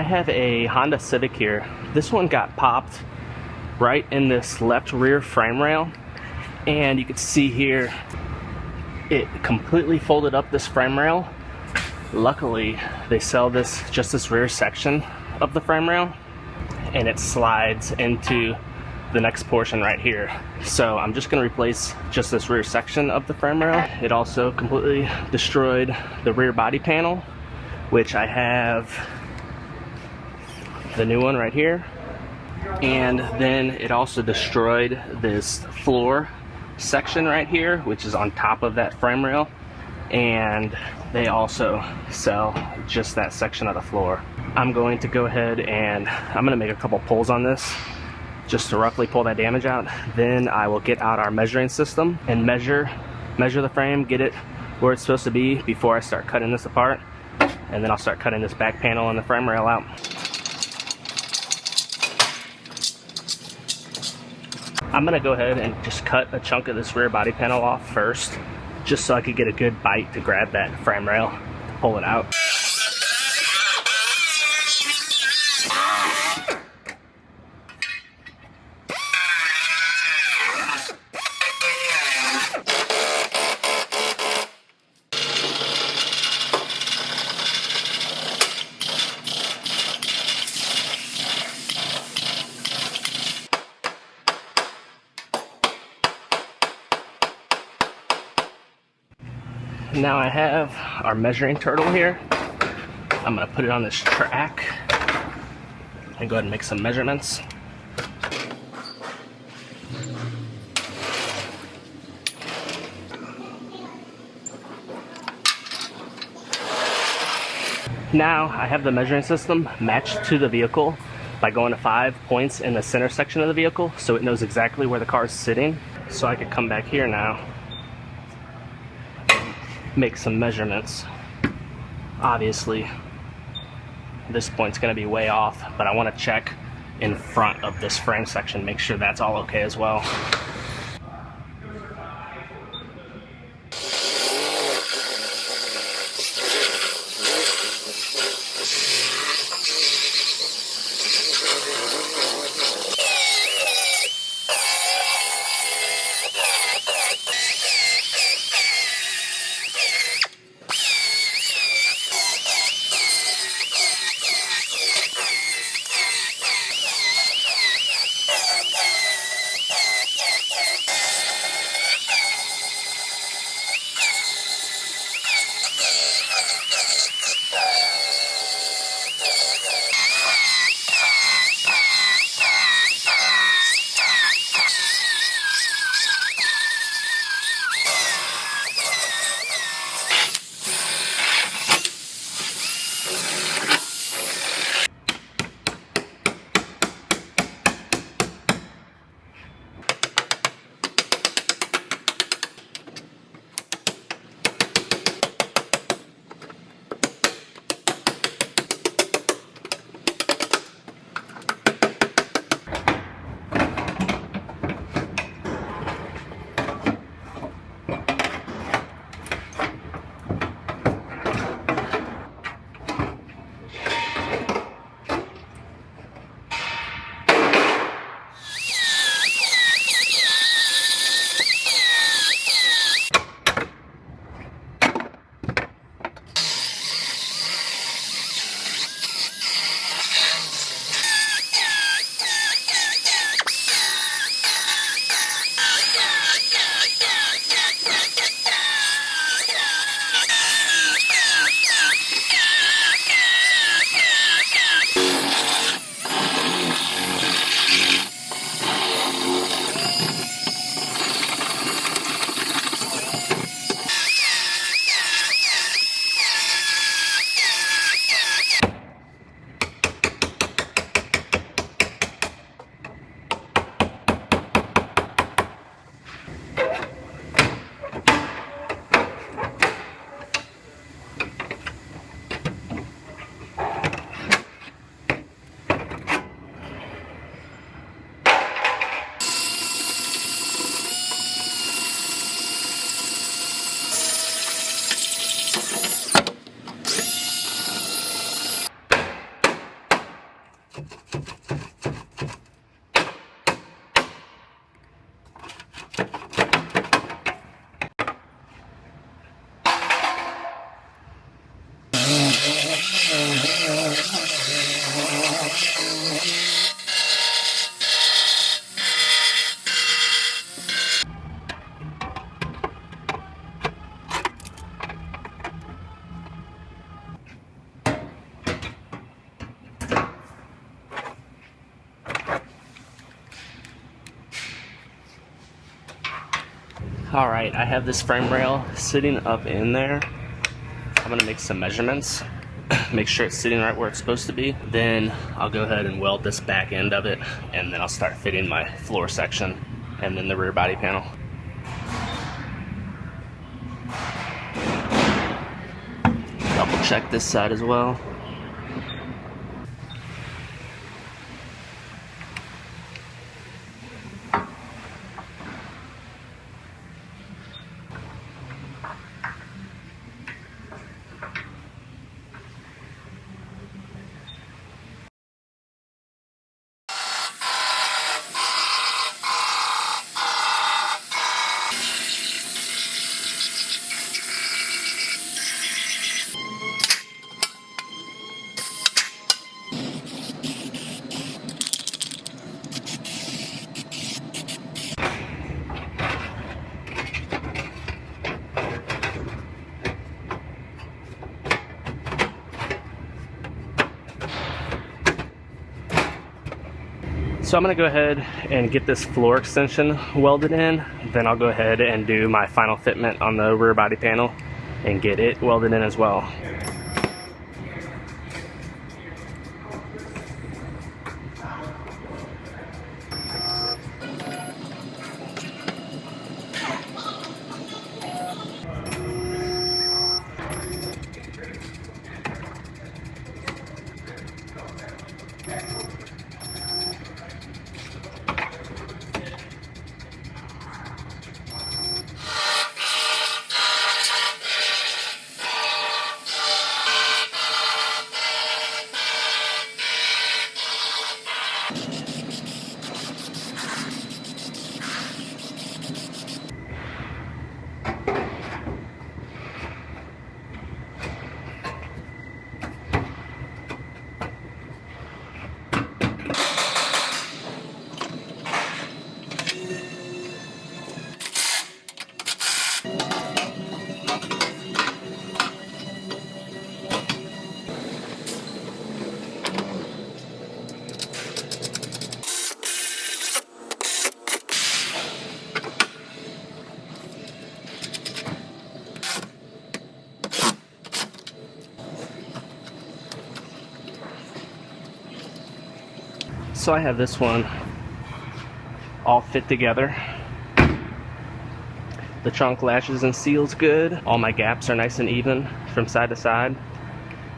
have a Honda Civic here. This one got popped right in this left rear frame rail, and you can see here it completely folded up this frame rail. Luckily they sell just this rear section of the frame rail, and it slides into the next portion right here. So I'm just going to replace just this rear section of the frame rail. It also completely destroyed the rear body panel, which I have the new one right here. And then it also destroyed this floor section right here, which is on top of that frame rail, and they also sell just that section of the floor. I'm going to go ahead and I'm going to make a couple pulls on this just to roughly pull that damage out. Then I will get out our measuring system and measure the frame, get it where it's supposed to be before I start cutting this apart, and then I'll start cutting this back panel and the frame rail out. I'm gonna go ahead and just cut a chunk of this rear body panel off first, just so I could get a good bite to grab that frame rail to pull it out. Now I have our measuring turtle here. I'm gonna put it on this track and go ahead and make some measurements. Now I have the measuring system matched to the vehicle by going to 5 points in the center section of the vehicle, so it knows exactly where the car is sitting. So I could come back here now, make some measurements. Obviously this point's going to be way off, but I want to check in front of this frame section, make sure that's all okay as well. Alright, I have this frame rail sitting up in there. I'm going to make some measurements, make sure it's sitting right where it's supposed to be. Then I'll go ahead and weld this back end of it, and then I'll start fitting my floor section and then the rear body panel. Double check this side as well. So I'm going to go ahead and get this floor extension welded in, then I'll go ahead and do my final fitment on the rear body panel and get it welded in as well. So I have this one all fit together. The trunk latches and seals good. All my gaps are nice and even from side to side.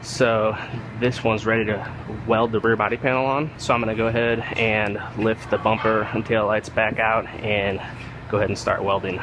So this one's ready to weld the rear body panel on. So I'm gonna go ahead and lift the bumper and tail lights back out and go ahead and start welding.